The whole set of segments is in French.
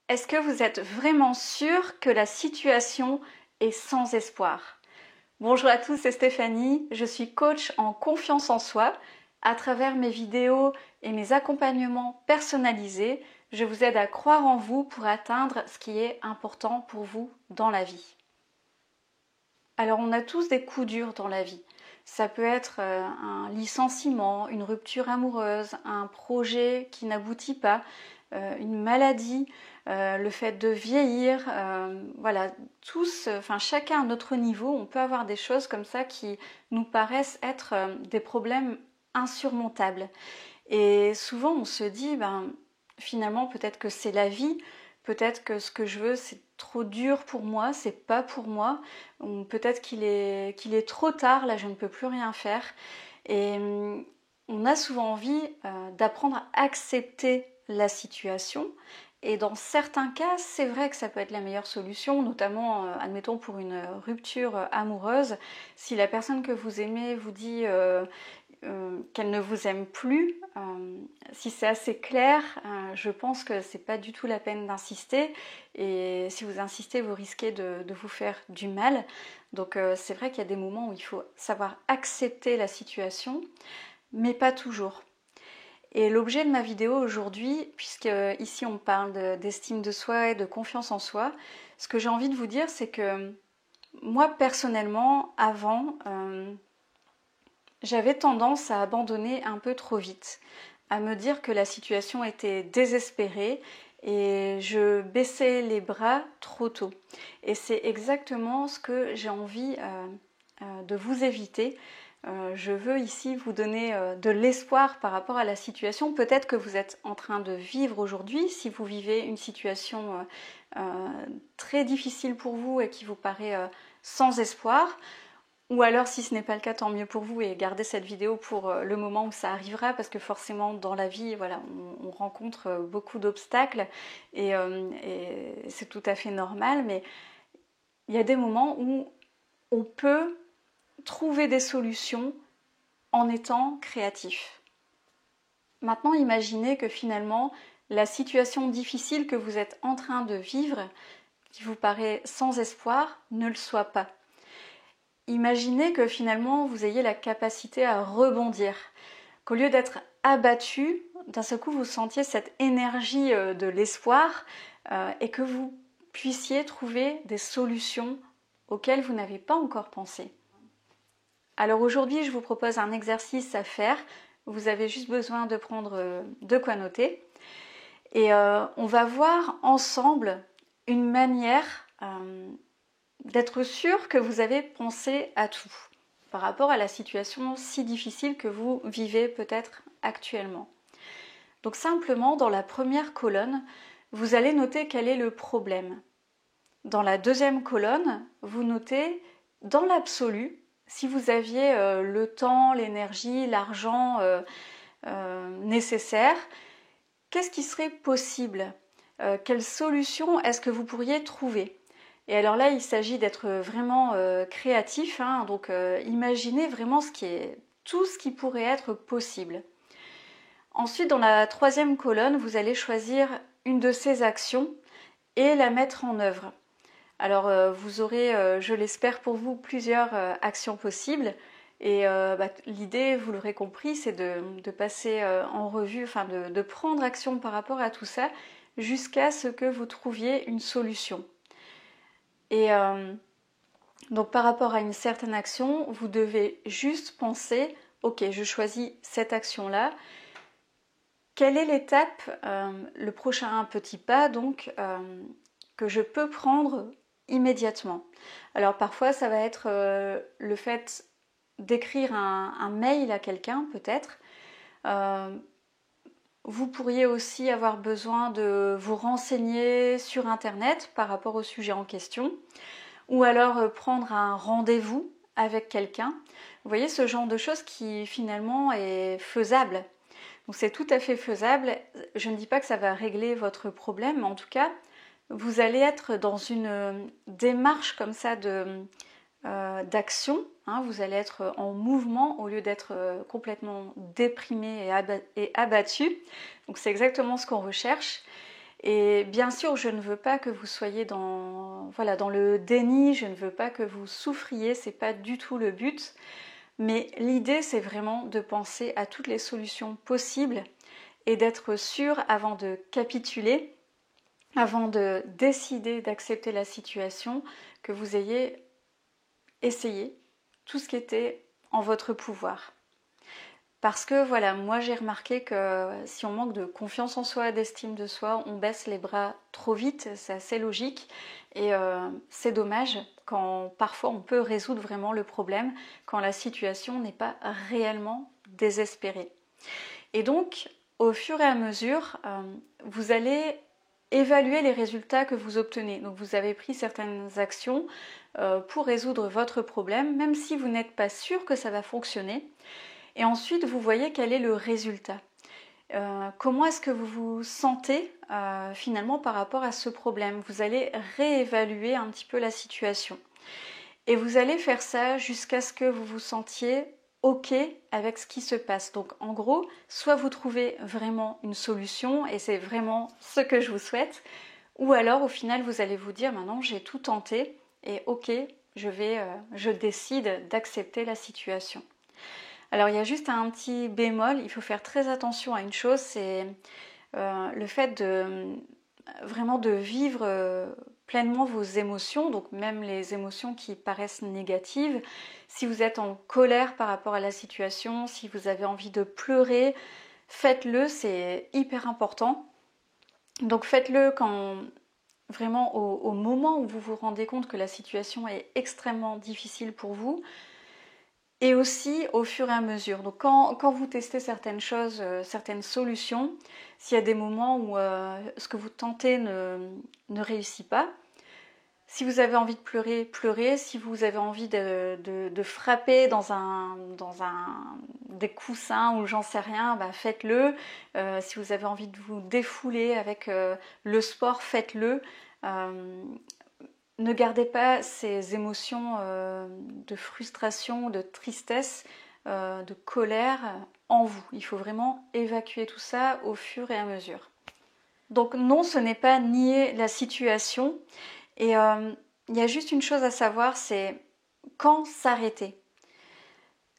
Est-ce que vous êtes vraiment sûr que la situation est sans espoir? Bonjour à tous, c'est Stéphanie, je suis coach en confiance en soi. À travers mes vidéos et mes accompagnements personnalisés, je vous aide à croire en vous pour atteindre ce qui est important pour vous dans la vie. Alors on a tous des coups durs dans la vie. Ça peut être un licenciement, une rupture amoureuse, un projet qui n'aboutit pas, une maladie, le fait de vieillir, voilà, tous, enfin chacun à notre niveau, on peut avoir des choses comme ça qui nous paraissent être des problèmes insurmontables. Et souvent on se dit, finalement peut-être que c'est la vie, peut-être que ce que je veux c'est trop dur pour moi, c'est pas pour moi, ou peut-être qu'il est trop tard, là je ne peux plus rien faire. Et on a souvent envie d'apprendre à accepter la situation. Et dans certains cas, c'est vrai que ça peut être la meilleure solution, notamment, admettons, pour une rupture amoureuse. Si la personne que vous aimez vous dit qu'elle ne vous aime plus, si c'est assez clair, je pense que c'est pas du tout la peine d'insister. Et si vous insistez, vous risquez de vous faire du mal. Donc c'est vrai qu'il y a des moments où il faut savoir accepter la situation, mais pas toujours. Et l'objet de ma vidéo aujourd'hui, puisque ici on parle d'estime de soi et de confiance en soi, ce que j'ai envie de vous dire, c'est que moi personnellement, avant, j'avais tendance à abandonner un peu trop vite, à me dire que la situation était désespérée et je baissais les bras trop tôt. Et c'est exactement ce que j'ai envie de vous éviter. Je veux ici vous donner de l'espoir par rapport à la situation. Peut-être que vous êtes en train de vivre aujourd'hui, si vous vivez une situation très difficile pour vous et qui vous paraît sans espoir. Ou alors, si ce n'est pas le cas, tant mieux pour vous et gardez cette vidéo pour le moment où ça arrivera, parce que forcément, dans la vie, voilà, on rencontre beaucoup d'obstacles et c'est tout à fait normal, mais il y a des moments où on peut trouver des solutions en étant créatif. Maintenant, imaginez que finalement, la situation difficile que vous êtes en train de vivre, qui vous paraît sans espoir, ne le soit pas. Imaginez que finalement vous ayez la capacité à rebondir, qu'au lieu d'être abattu, d'un seul coup vous sentiez cette énergie de l'espoir et que vous puissiez trouver des solutions auxquelles vous n'avez pas encore pensé. Alors aujourd'hui je vous propose un exercice à faire, vous avez juste besoin de prendre de quoi noter et on va voir ensemble une manière d'être sûr que vous avez pensé à tout par rapport à la situation si difficile que vous vivez peut-être actuellement. Donc simplement, dans la première colonne, vous allez noter quel est le problème. Dans la deuxième colonne, vous notez dans l'absolu, si vous aviez le temps, l'énergie, l'argent nécessaire, qu'est-ce qui serait possible? Quelle solution est-ce que vous pourriez trouver? Et alors là, il s'agit d'être vraiment créatif, hein, donc imaginez vraiment tout ce qui pourrait être possible. Ensuite, dans la troisième colonne, vous allez choisir une de ces actions et la mettre en œuvre. Alors vous aurez, je l'espère pour vous, plusieurs actions possibles. Et l'idée, vous l'aurez compris, c'est de passer en revue, enfin de prendre action par rapport à tout ça jusqu'à ce que vous trouviez une solution. Et donc par rapport à une certaine action, vous devez juste penser, ok, je choisis cette action-là. Quelle est l'étape, le prochain petit pas donc que je peux prendre immédiatement? Alors parfois ça va être le fait d'écrire un mail à quelqu'un peut-être. Vous pourriez aussi avoir besoin de vous renseigner sur internet par rapport au sujet en question. Ou alors prendre un rendez-vous avec quelqu'un. Vous voyez, ce genre de choses qui finalement est faisable. Donc c'est tout à fait faisable. Je ne dis pas que ça va régler votre problème, mais en tout cas, vous allez être dans une démarche comme ça d'action. Hein, vous allez être en mouvement au lieu d'être complètement déprimé et abattu. Donc c'est exactement ce qu'on recherche. Et bien sûr, je ne veux pas que vous soyez dans le déni, je ne veux pas que vous souffriez, c'est pas du tout le but. Mais l'idée, c'est vraiment de penser à toutes les solutions possibles et d'être sûr avant de capituler, avant de décider d'accepter la situation, que vous ayez essayé tout ce qui était en votre pouvoir. Parce que voilà, moi j'ai remarqué que si on manque de confiance en soi, d'estime de soi, on baisse les bras trop vite, c'est assez logique et c'est dommage quand parfois on peut résoudre vraiment le problème quand la situation n'est pas réellement désespérée. Et donc, au fur et à mesure, vous allez évaluer les résultats que vous obtenez. Donc vous avez pris certaines actions pour résoudre votre problème, même si vous n'êtes pas sûr que ça va fonctionner. Et ensuite, vous voyez quel est le résultat. Comment est-ce que vous vous sentez finalement par rapport à ce problème? Vous allez réévaluer un petit peu la situation. Et vous allez faire ça jusqu'à ce que vous vous sentiez OK avec ce qui se passe. Donc en gros, soit vous trouvez vraiment une solution, et c'est vraiment ce que je vous souhaite, ou alors au final vous allez vous dire maintenant j'ai tout tenté et OK, je décide d'accepter la situation. Alors il y a juste un petit bémol, il faut faire très attention à une chose, c'est le fait vraiment de vivre pleinement vos émotions, donc même les émotions qui paraissent négatives. Si vous êtes en colère par rapport à la situation, si vous avez envie de pleurer, faites-le, c'est hyper important. Donc faites-le quand vraiment au moment où vous vous rendez compte que la situation est extrêmement difficile pour vous. Et aussi au fur et à mesure. Donc quand vous testez certaines choses, certaines solutions, s'il y a des moments où ce que vous tentez ne réussit pas, si vous avez envie de pleurer, pleurez. Si vous avez envie de frapper dans des coussins ou j'en sais rien, bah faites-le. Si vous avez envie de vous défouler avec le sport, faites-le. Ne gardez pas ces émotions de frustration, de tristesse, de colère en vous. Il faut vraiment évacuer tout ça au fur et à mesure. Donc non, ce n'est pas nier la situation. Et il y a juste une chose à savoir, c'est quand s'arrêter.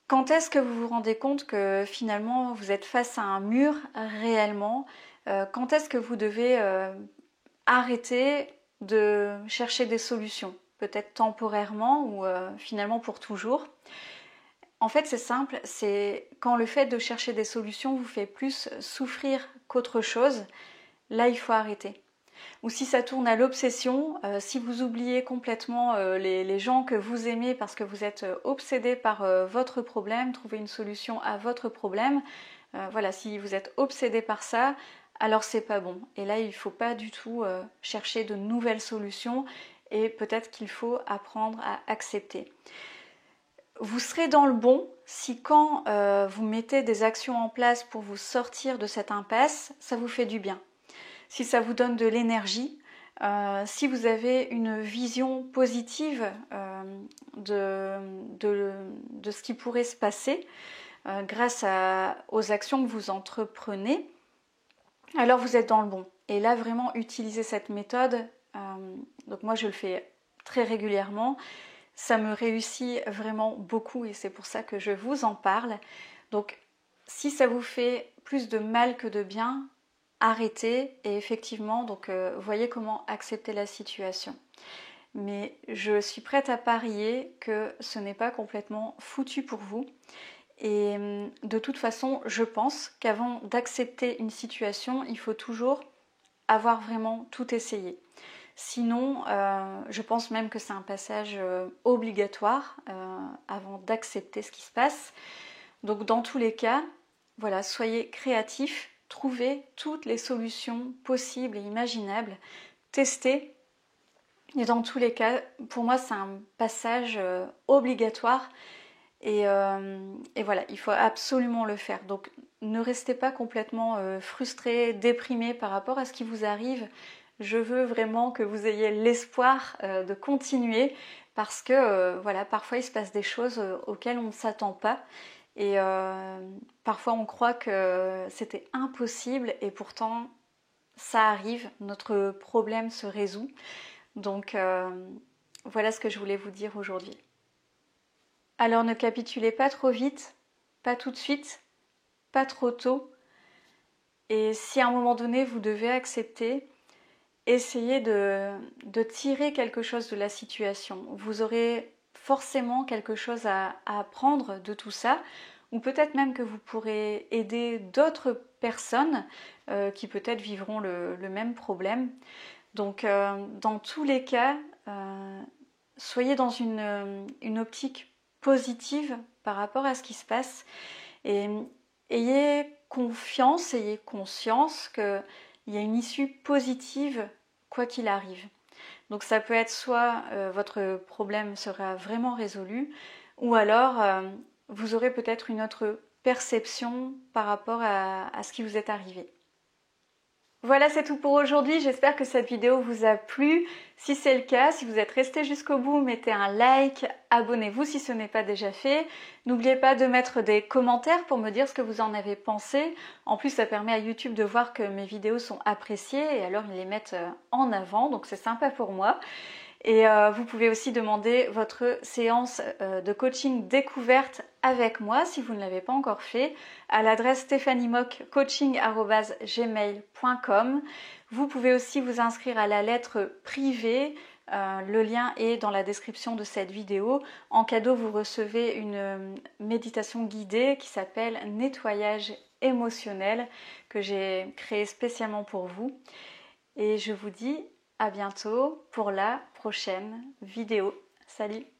Quand est-ce que vous vous rendez compte que finalement vous êtes face à un mur réellement? Quand est-ce que vous devez arrêter de chercher des solutions, peut-être temporairement ou finalement pour toujours. En fait, c'est simple, c'est quand le fait de chercher des solutions vous fait plus souffrir qu'autre chose, là il faut arrêter. Ou si ça tourne à l'obsession, si vous oubliez complètement les gens que vous aimez parce que vous êtes obsédé par votre problème, trouver une solution à votre problème, voilà, si vous êtes obsédé par ça, alors c'est pas bon. Et là, il ne faut pas du tout chercher de nouvelles solutions et peut-être qu'il faut apprendre à accepter. Vous serez dans le bon si quand vous mettez des actions en place pour vous sortir de cette impasse, ça vous fait du bien. Si ça vous donne de l'énergie, si vous avez une vision positive de ce qui pourrait se passer grâce aux actions que vous entreprenez, alors vous êtes dans le bon. Et là, vraiment, utilisez cette méthode. Donc moi, je le fais très régulièrement. Ça me réussit vraiment beaucoup et c'est pour ça que je vous en parle. Donc, si ça vous fait plus de mal que de bien, arrêtez et effectivement, donc voyez comment accepter la situation. Mais je suis prête à parier que ce n'est pas complètement foutu pour vous. Et de toute façon, je pense qu'avant d'accepter une situation, il faut toujours avoir vraiment tout essayé. Sinon, je pense même que c'est un passage obligatoire avant d'accepter ce qui se passe. Donc dans tous les cas, voilà, soyez créatifs, trouvez toutes les solutions possibles et imaginables, testez. Et dans tous les cas, pour moi, c'est un passage obligatoire. Et voilà, il faut absolument le faire. Donc ne restez pas complètement frustrés, déprimés par rapport à ce qui vous arrive. Je veux vraiment que vous ayez l'espoir de continuer parce que voilà, parfois il se passe des choses auxquelles on ne s'attend pas. Et parfois on croit que c'était impossible et pourtant ça arrive, notre problème se résout. Donc voilà ce que je voulais vous dire aujourd'hui. Alors ne capitulez pas trop vite, pas tout de suite, pas trop tôt. Et si à un moment donné vous devez accepter, essayez de tirer quelque chose de la situation. Vous aurez forcément quelque chose à apprendre de tout ça, ou peut-être même que vous pourrez aider d'autres personnes qui peut-être vivront le même problème. Donc dans tous les cas, soyez dans une optique positive par rapport à ce qui se passe et ayez confiance, ayez conscience qu'il y a une issue positive quoi qu'il arrive. Donc ça peut être soit votre problème sera vraiment résolu, ou alors vous aurez peut-être une autre perception par rapport à ce qui vous est arrivé. Voilà, c'est tout pour aujourd'hui. J'espère que cette vidéo vous a plu. Si c'est le cas, si vous êtes resté jusqu'au bout, mettez un like, abonnez-vous si ce n'est pas déjà fait. N'oubliez pas de mettre des commentaires pour me dire ce que vous en avez pensé. En plus, ça permet à YouTube de voir que mes vidéos sont appréciées et alors ils les mettent en avant, donc c'est sympa pour moi. Et vous pouvez aussi demander votre séance de coaching découverte avec moi si vous ne l'avez pas encore fait à l'adresse stéphaniemock-coaching@gmail.com. Vous pouvez aussi vous inscrire à la lettre privée. Le lien est dans la description de cette vidéo. En cadeau, vous recevez une méditation guidée qui s'appelle Nettoyage émotionnel que j'ai créée spécialement pour vous. Et je vous dis à bientôt pour la prochaine vidéo. Salut!